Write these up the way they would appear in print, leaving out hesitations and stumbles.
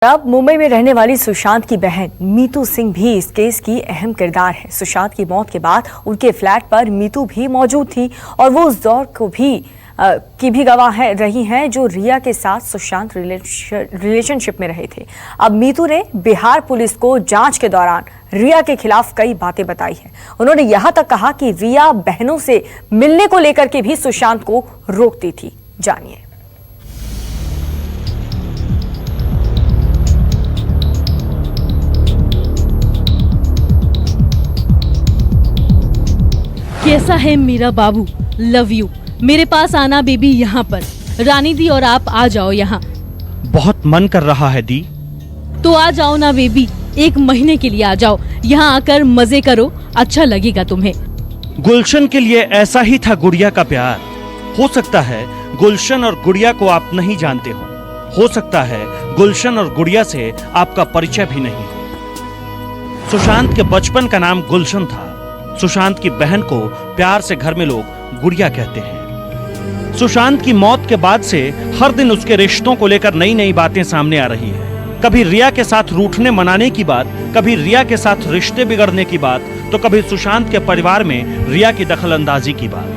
अब मुंबई में रहने वाली सुशांत की बहन मीतू सिंह भी इस केस की अहम किरदार है। सुशांत की मौत के बाद उनके फ्लैट पर मीतू भी मौजूद थी और वो उस दौर को भी गवाह रही हैं जो रिया के साथ सुशांत रिलेशनशिप में रहे थे। अब मीतू ने बिहार पुलिस को जांच के दौरान रिया के खिलाफ कई बातें बताई हैं। उन्होंने यहां तक कहा कि रिया बहनों से मिलने को लेकर के भी सुशांत को रोकती थी। जानिए। कैसा है मेरा बाबू, लव यू। मेरे पास आना बेबी यहाँ पर। रानी दी और आप आ जाओ यहाँ। बहुत मन कर रहा है दी। तो आ जाओ ना बेबी, 1 महीने के लिए आ जाओ। यहाँ आकर मजे करो, अच्छा लगेगा तुम्हें। गुलशन के लिए ऐसा ही था गुड़िया का प्यार। हो सकता है गुलशन और गुड़िया को आप नहीं जानते हो सकता है गुलशन और गुड़िया से आपका परिचय भी नहीं हो। सुशांत के बचपन का नाम गुलशन था। सुशांत की बहन को प्यार से घर में लोग गुड़िया कहते हैं। सुशांत की मौत के बाद से हर दिन उसके रिश्तों को लेकर नई नई बातें सामने आ रही है। कभी रिया के साथ रूठने मनाने की बात, कभी रिया के साथ रिश्ते बिगड़ने की बात, तो कभी सुशांत के परिवार में रिया की दखलंदाजी की बात।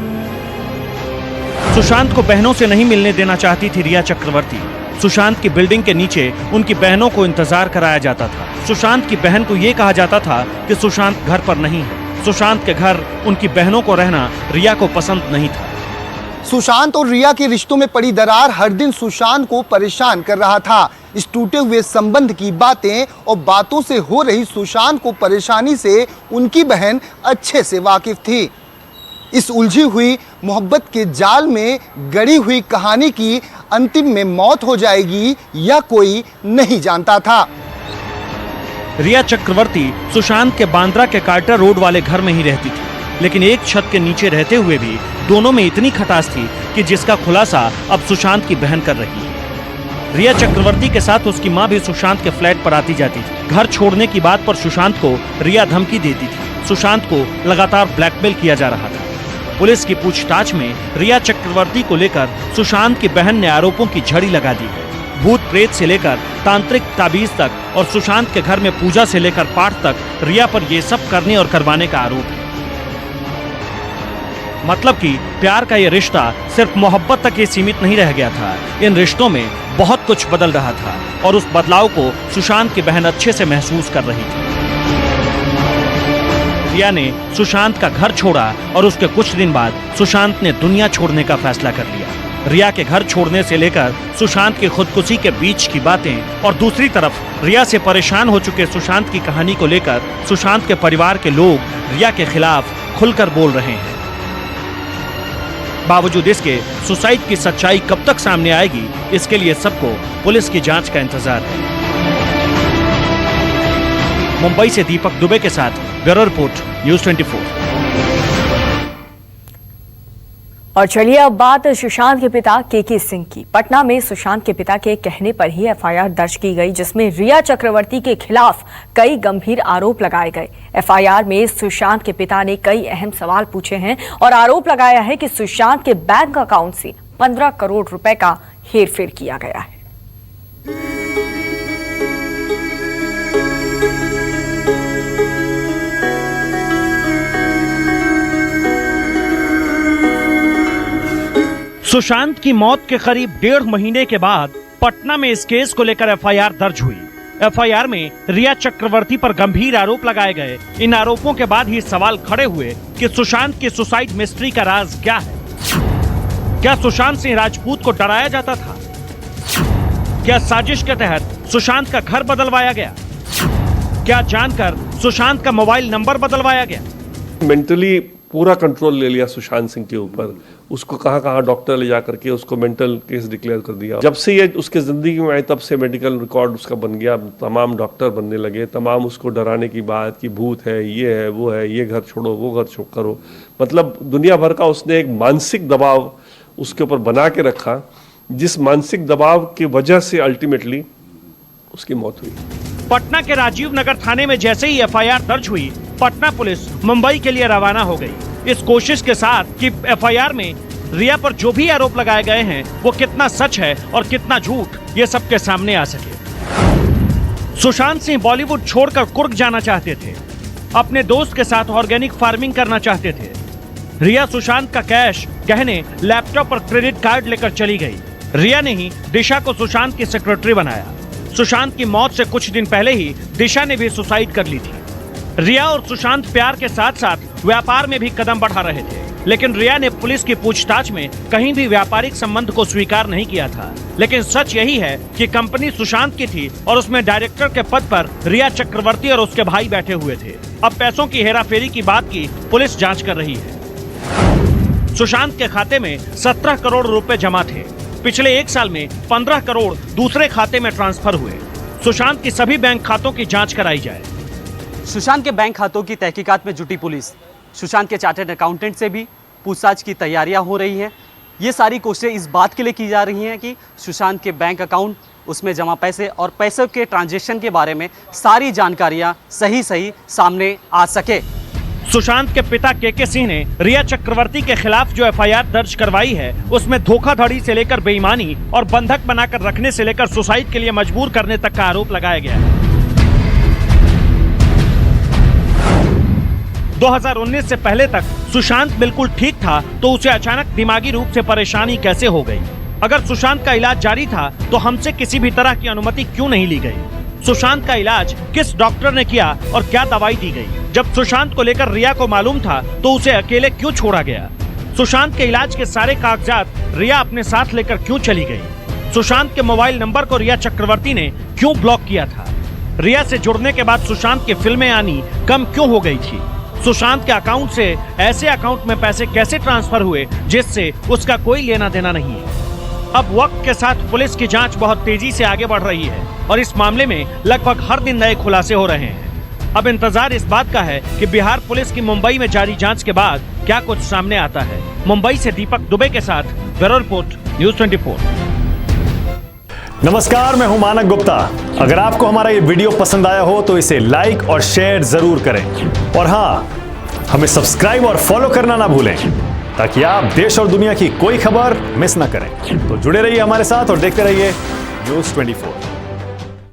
सुशांत को बहनों से नहीं मिलने देना चाहती थी रिया चक्रवर्ती। सुशांत की बिल्डिंग के नीचे उनकी बहनों को इंतजार कराया जाता था। सुशांत की बहन को यह कहा जाता था कि सुशांत घर पर नहीं है। सुशांत के घर उनकी बहनों को रहना रिया को पसंद नहीं था। सुशांत और रिया के रिश्तों में पड़ी दरार हर दिन सुशांत को परेशान कर रहा था। इस टूटे हुए संबंध की बातें और बातों से हो रही सुशांत को परेशानी से उनकी बहन अच्छे से वाकिफ थी। इस उलझी हुई मोहब्बत के जाल में गड़ी हुई कहानी की अंतिम में मौत हो जाएगी या कोई नहीं जानता था। रिया चक्रवर्ती सुशांत के बांद्रा के कार्टर रोड वाले घर में ही रहती थी, लेकिन एक छत के नीचे रहते हुए भी दोनों में इतनी खटास थी कि जिसका खुलासा अब सुशांत की बहन कर रही है। रिया चक्रवर्ती के साथ उसकी मां भी सुशांत के फ्लैट पर आती जाती थी। घर छोड़ने की बात पर सुशांत को रिया धमकी देती थी। सुशांत को लगातार ब्लैकमेल किया जा रहा था। पुलिस की पूछताछ में रिया चक्रवर्ती को लेकर सुशांत की बहन ने आरोपों की झड़ी लगा दी है। भूत प्रेत से लेकर तांत्रिक ताबीज तक और सुशांत के घर में पूजा से लेकर पाठ तक रिया पर ये सब करने और करवाने का आरोप है। मतलब कि प्यार का ये रिश्ता सिर्फ मोहब्बत तक ही सीमित नहीं रह गया था। इन रिश्तों में बहुत कुछ बदल रहा था और उस बदलाव को सुशांत की बहन अच्छे से महसूस कर रही थी। रिया ने सुशांत का घर छोड़ा और उसके कुछ दिन बाद सुशांत ने दुनिया छोड़ने का फैसला कर लिया। रिया के घर छोड़ने से लेकर सुशांत की खुदकुशी के बीच की बातें और दूसरी तरफ रिया से परेशान हो चुके सुशांत की कहानी को लेकर सुशांत के परिवार के लोग रिया के खिलाफ खुलकर बोल रहे हैं। बावजूद इसके सुसाइड की सच्चाई कब तक सामने आएगी, इसके लिए सबको पुलिस की जांच का इंतजार है। मुंबई से दीपक दुबे के साथ ब्यूरो रिपोर्ट, न्यूज़ 24। और चलिए अब बात सुशांत के पिता केके सिंह की। पटना में सुशांत के पिता के कहने पर ही एफआईआर दर्ज की गई, जिसमें रिया चक्रवर्ती के खिलाफ कई गंभीर आरोप लगाए गए। एफआईआर में सुशांत के पिता ने कई अहम सवाल पूछे हैं और आरोप लगाया है कि सुशांत के बैंक अकाउंट से 15 करोड़ रुपए का हेरफेर किया गया है। सुशांत की मौत के करीब 1.5 महीने के बाद पटना में इस केस को लेकर एफआईआर दर्ज हुई। एफआईआर में रिया चक्रवर्ती पर गंभीर आरोप लगाए गए। इन आरोपों के बाद ही सवाल खड़े हुए कि सुशांत की सुसाइड मिस्ट्री का राज क्या है। क्या सुशांत सिंह राजपूत को डराया जाता था? क्या साजिश के तहत सुशांत का घर बदलवाया गया? क्या जानकर सुशांत का मोबाइल नंबर बदलवाया गया? मेंटली पूरा कंट्रोल ले लिया सुशांत सिंह के ऊपर। उसको कहाँ डॉक्टर ले जा करके उसको मेंटल केस डिक्लेयर कर दिया। जब से ये उसके ज़िंदगी में आए तब से मेडिकल रिकॉर्ड उसका बन गया। तमाम डॉक्टर बनने लगे, तमाम उसको डराने की बात कि भूत है, वो है, ये घर छोड़ो, वो घर करो। मतलब दुनिया भर का उसने एक मानसिक दबाव उसके ऊपर बना के रखा, जिस मानसिक दबाव की वजह से अल्टीमेटली उसकी मौत हुई। पटना के राजीव नगर थाने में जैसे ही एफआईआर दर्ज हुई, पटना पुलिस मुंबई के लिए रवाना हो गई, इस कोशिश के साथ कि एफआईआर में रिया पर जो भी आरोप लगाए गए हैं वो कितना सच है और कितना झूठ, ये सबके सामने आ सके। सुशांत सिंह बॉलीवुड छोड़कर कुर्ग जाना चाहते थे। अपने दोस्त के साथ ऑर्गेनिक फार्मिंग करना चाहते थे। रिया सुशांत का कैश, गहने, लैपटॉप और क्रेडिट कार्ड लेकर चली गई। रिया ने ही दिशा को सुशांत की सेक्रेटरी बनाया। सुशांत की मौत से कुछ दिन पहले ही दिशा ने भी सुसाइड कर ली थी। रिया और सुशांत प्यार के साथ साथ व्यापार में भी कदम बढ़ा रहे थे, लेकिन रिया ने पुलिस की पूछताछ में कहीं भी व्यापारिक संबंध को स्वीकार नहीं किया था। लेकिन सच यही है कि कंपनी सुशांत की थी और उसमें डायरेक्टर के पद पर रिया चक्रवर्ती और उसके भाई बैठे हुए थे। अब पैसों की हेराफेरी की बात की पुलिस जांच कर रही है। सुशांत के खाते में 17 करोड़ रुपए जमा थे। पिछले 1 साल में 15 करोड़ दूसरे खाते में ट्रांसफर हुए। सुशांत की सभी बैंक खातों की जांच कराई जाए। सुशांत के बैंक खातों की तहकीकात में जुटी पुलिस। सुशांत के चार्टर्ड अकाउंटेंट से भी पूछताछ की तैयारियां हो रही हैं। ये सारी कोशिशें इस बात के लिए की जा रही हैं कि सुशांत के बैंक अकाउंट, उसमें जमा पैसे और पैसों के ट्रांजैक्शन के बारे में सारी जानकारियां सही सामने आ सके। सुशांत के पिता के सिंह ने रिया चक्रवर्ती के खिलाफ जो एफआईआर दर्ज करवाई है, उसमें धोखाधड़ी से लेकर बेईमानी और बंधक बनाकर रखने से लेकर सुसाइड के लिए मजबूर करने तक का आरोप लगाया गया है। 2019 से पहले तक सुशांत बिल्कुल ठीक था, तो उसे अचानक दिमागी रूप से परेशानी कैसे हो गई? अगर सुशांत का इलाज जारी था तो हमसे किसी भी तरह की अनुमति क्यों नहीं ली गई? सुशांत का इलाज किस डॉक्टर ने किया और क्या दवाई दी गई? जब सुशांत को लेकर रिया को मालूम था तो उसे अकेले क्यों छोड़ा गया? सुशांत के इलाज के सारे कागजात रिया अपने साथ लेकर क्यों चली गई? सुशांत के मोबाइल नंबर को रिया चक्रवर्ती ने क्यों ब्लॉक किया था? रिया से जुड़ने के बाद सुशांत की फिल्में आनी कम क्यों हो गई थी? सुशांत के अकाउंट से ऐसे अकाउंट में पैसे कैसे ट्रांसफर हुए जिससे उसका कोई लेना देना नहीं है? अब वक्त के साथ पुलिस की जांच बहुत तेजी से आगे बढ़ रही है और इस मामले में लगभग हर दिन नए खुलासे हो रहे हैं। अब इंतजार इस बात का है कि बिहार पुलिस की मुंबई में जारी जांच के बाद क्या कुछ सामने आता है। मुंबई से दीपक दुबे के साथ ब्यूरो रिपोर्ट, न्यूज़ 24। नमस्कार, मैं हूं मानक गुप्ता। अगर आपको हमारा ये वीडियो पसंद आया हो तो इसे लाइक और शेयर जरूर करें और हाँ, हमें सब्सक्राइब और फॉलो करना ना भूलें ताकि आप देश और दुनिया की कोई खबर मिस ना करें। तो जुड़े रहिए हमारे साथ और देखते रहिए न्यूज़ 24।